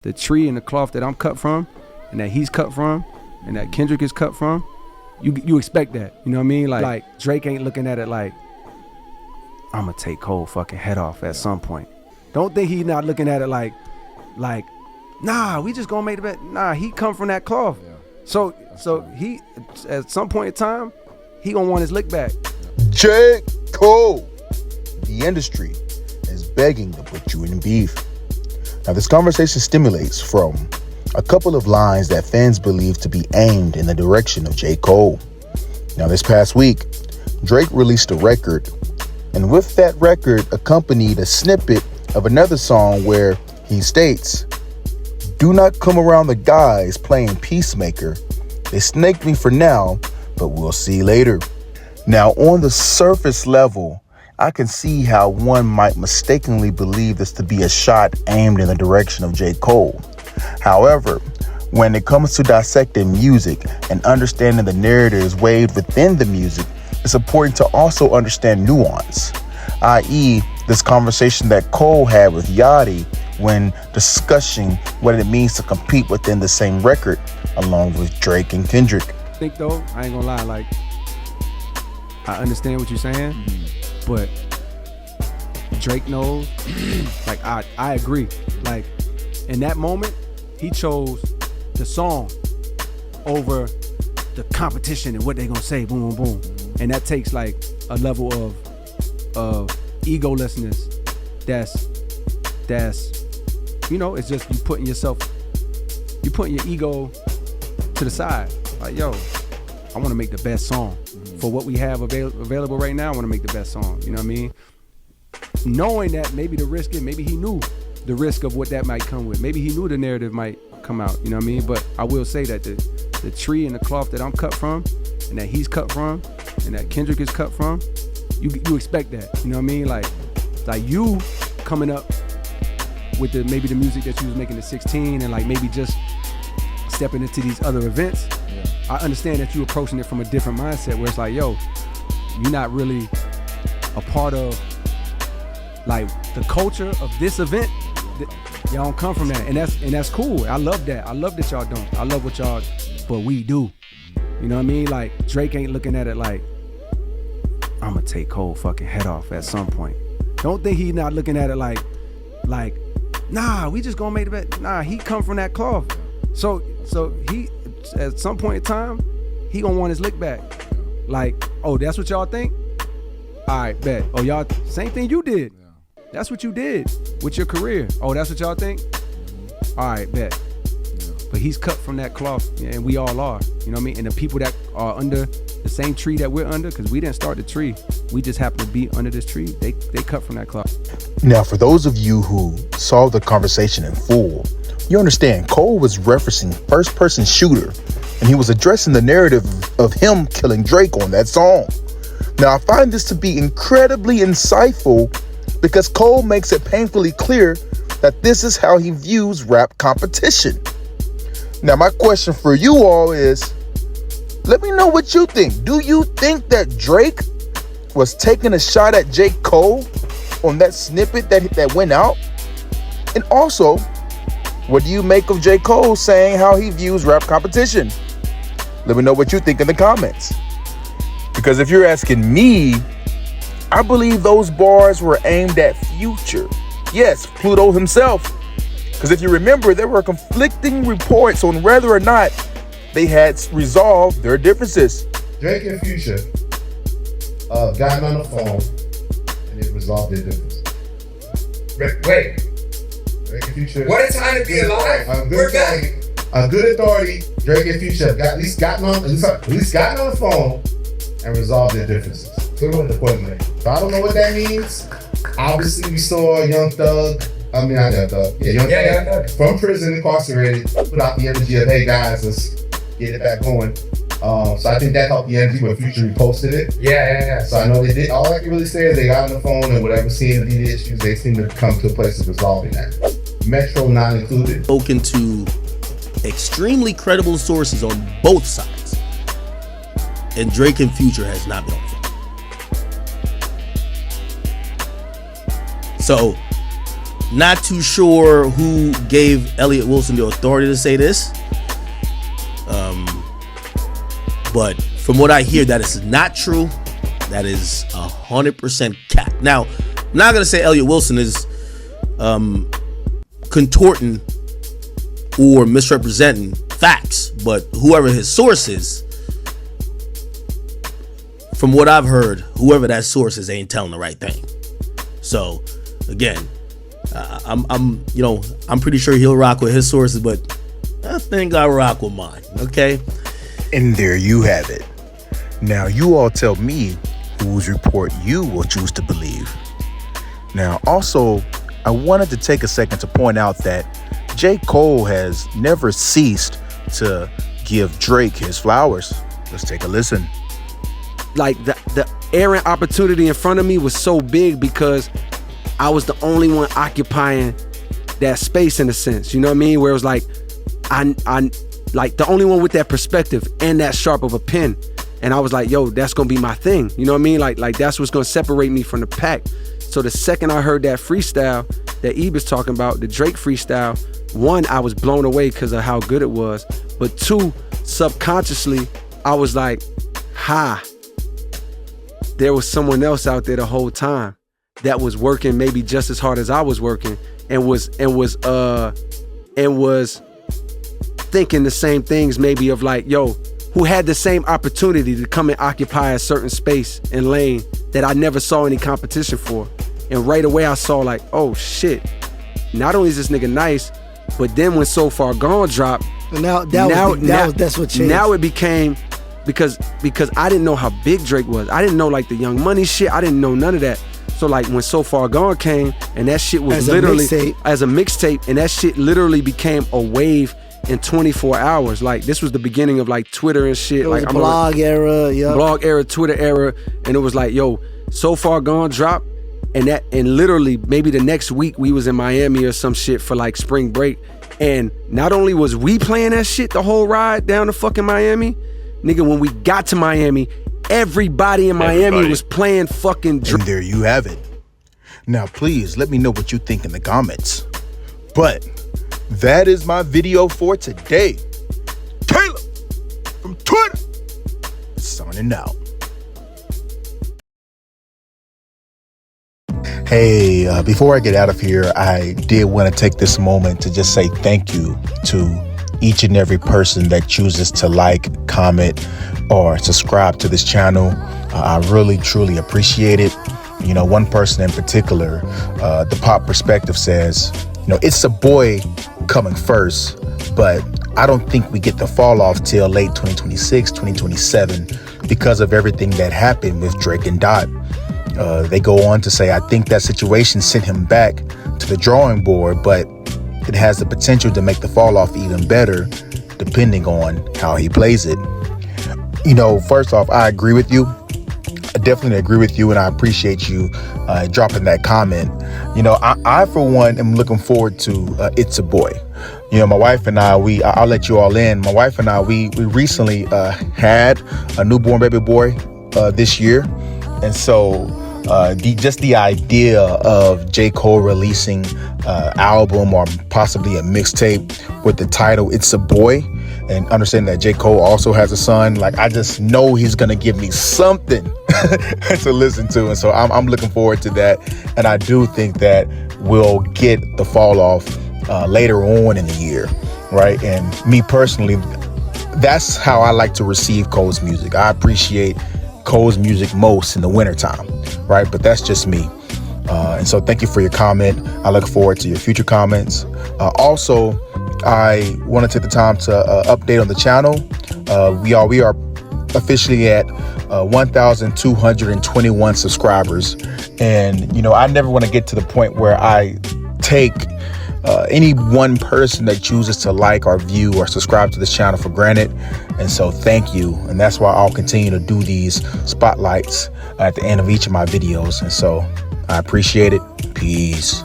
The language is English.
the tree and the cloth that I'm cut from, and that he's cut from, and that Kendrick is cut from, you expect that. You know what I mean? Like Drake ain't looking at it like, I'm gonna take Cole fucking head off at some point. Don't think he's not looking at it like, nah, we just gonna make the bet. Nah, he come from that cloth. Yeah. So he, at some point in time, he gonna want his lick back. J. Cole, the industry is begging to put you in beef. Now, this conversation stimulates from a couple of lines that fans believe to be aimed in the direction of J. Cole. Now, this past week, Drake released a record, and with that record accompanied a snippet of another song where he states, "Do not come around the guys playing peacemaker. They snaked me for now, but we'll see later." Now, on the surface level, I can see how one might mistakenly believe this to be a shot aimed in the direction of J. Cole. However, when it comes to dissecting music and understanding the narratives waved within the music, it's important to also understand nuance, i.e. this conversation that Cole had with Yachty when discussing what it means to compete within the same record along with Drake and Kendrick. I think though, I ain't gonna lie, like, I understand what you're saying, but Drake knows, like, I agree. Like, in that moment, he chose the song over the competition and what they gonna say, boom, boom, boom. And that takes like a level of egolessness that's, you know, it's just you putting your ego to the side. Like, yo, I wanna make the best song. For what we have available right now, I wanna make the best song, you know what I mean? Knowing that maybe maybe he knew the risk of what that might come with. Maybe he knew the narrative might come out, you know what I mean? But I will say that the tree and the cloth that I'm cut from, and that he's cut from, and that Kendrick is cut from, you expect that, you know what I mean? Like you coming up with maybe the music that you was making at 16, and like maybe just stepping into these other events. Yeah. I understand that you approaching it from a different mindset where it's like, yo, you're not really a part of like the culture of this event. Y'all don't come from that, and that's cool. I love that. I love that y'all don't. I love what y'all, but we do. You know what I mean? Like Drake ain't looking at it like, I'm gonna take Cole fucking head off at some point. Don't think he's not looking at it like, nah, we just gonna make the bet. Nah, he come from that cloth. So he, at some point in time, he gonna want his lick back. Like, oh, that's what y'all think? All right, bet. Oh, y'all, same thing you did. Yeah. That's what you did with your career. Oh, that's what y'all think? All right, bet. Yeah. But he's cut from that cloth, and we all are. You know what I mean? And the people that are under the same tree that we're under, because we didn't start the tree, we just happen to be under this tree. They cut from that cloth. Now, for those of you who saw the conversation in full, you understand Cole was referencing first-person shooter, and he was addressing the narrative of him killing Drake on that song. Now, I find this to be incredibly insightful because Cole makes it painfully clear that this is how he views rap competition. Now, my question for you all is, let me know what you think. Do you think that Drake was taking a shot at J. Cole on that snippet that went out? And also, what do you make of J. Cole saying how he views rap competition? Let me know what you think in the comments. Because if you're asking me, I believe those bars were aimed at Future. Yes, Pluto himself. Because if you remember, there were conflicting reports on whether or not they had resolved their differences. Drake and Future got on the phone and it resolved their differences. Wait. Drake and Future. What a time to be alive. We're back. A good authority, Drake and Future have at least gotten on the phone and resolved their differences. So what the point made. So I don't know what that means. Obviously, we saw Young Thug. Young Thug from prison, incarcerated, put out the energy of, hey guys, let's get it back going. So I think that helped the energy when Future reposted it. Yeah. So I know they did. All I can really say is they got on the phone and whatever seemed to be the issues, they seem to come to a place of resolving that. Metro not included. Spoken to extremely credible sources on both sides, and Drake and Future has not been on the phone. So Not too sure who gave Elliott Wilson the authority to say this. But from what I hear, that is not true. That is 100% cap. Now, I'm not going to say Elliott Wilson is contorting or misrepresenting facts, but whoever his source is, from what I've heard, whoever that source is ain't telling the right thing. So, again, I'm pretty sure he'll rock with his sources, but I think I rock with mine. Okay. And there you have it. Now you all tell me whose report you will choose to believe. Now, also, I wanted to take a second to point out that J. Cole has never ceased to give Drake his flowers. Let's take a listen. Like the errant opportunity in front of me was so big because I was the only one occupying that space in a sense. You know what I mean? Where it was like I like the only one with that perspective and that sharp of a pen. And I was like, yo, that's gonna be my thing. You know what I mean? Like that's what's gonna separate me from the pack. So the second I heard that freestyle that Eba's talking about, the Drake freestyle, one, I was blown away because of how good it was. But two, subconsciously, I was like, there was someone else out there the whole time that was working maybe just as hard as I was working and was thinking the same things maybe of like, yo, who had the same opportunity to come and occupy a certain space and lane that I never saw any competition for. And right away I saw like, oh shit, not only is this nigga nice, but then when So Far Gone dropped, that's what changed. Now it became, because I didn't know how big Drake was. I didn't know like the Young Money shit. I didn't know none of that. So like when So Far Gone came and that shit was literally as a mixtape, and that shit literally became a wave in 24 hours. Like this was the beginning of like Twitter and shit. It was like blog era, yeah. Blog era, Twitter era, and it was like, yo, So Far Gone dropped, and literally maybe the next week we was in Miami or some shit for like spring break, and not only was we playing that shit the whole ride down to fucking Miami, nigga, when we got to Miami, everybody in Miami was playing fucking Drake. And there you have it. Now, please let me know what you think in the comments. But that is my video for today. Caleb from Twitter, signing out. Hey, before I get out of here, I did want to take this moment to just say thank you to each and every person that chooses to like, comment, or subscribe to this channel. I really, truly appreciate it. You know, one person in particular, the Pop Perspective says, you know, it's a boy coming first, but I don't think we get the fall off till late 2026, 2027 because of everything that happened with Drake and Dot. They go on to say, I think that situation sent him back to the drawing board, but it has the potential to make the fall off even better depending on how he plays it. You know, first off, I agree with you. I definitely agree with you, and I appreciate you dropping that comment. You know, I for one am looking forward to It's a Boy. You know, my wife and I, I'll let you all in. My wife and I, we recently had a newborn baby boy this year. And so just the idea of J. Cole releasing album or possibly a mixtape with the title It's a Boy, and understanding that J. Cole also has a son, like I just know he's gonna give me something to listen to. And so I'm looking forward to that. And I do think that we'll get the fall off later on in the year, right? And me personally, that's how I like to receive Cole's music. I appreciate Cole's music most in the wintertime, right? But that's just me. And so thank you for your comment. I look forward to your future comments. Also, I want to take the time to update on the channel. We are officially at 1,221 subscribers. And, you know, I never want to get to the point where I take any one person that chooses to like or view or subscribe to this channel for granted. And so thank you. And that's why I'll continue to do these spotlights at the end of each of my videos. And so I appreciate it. Peace.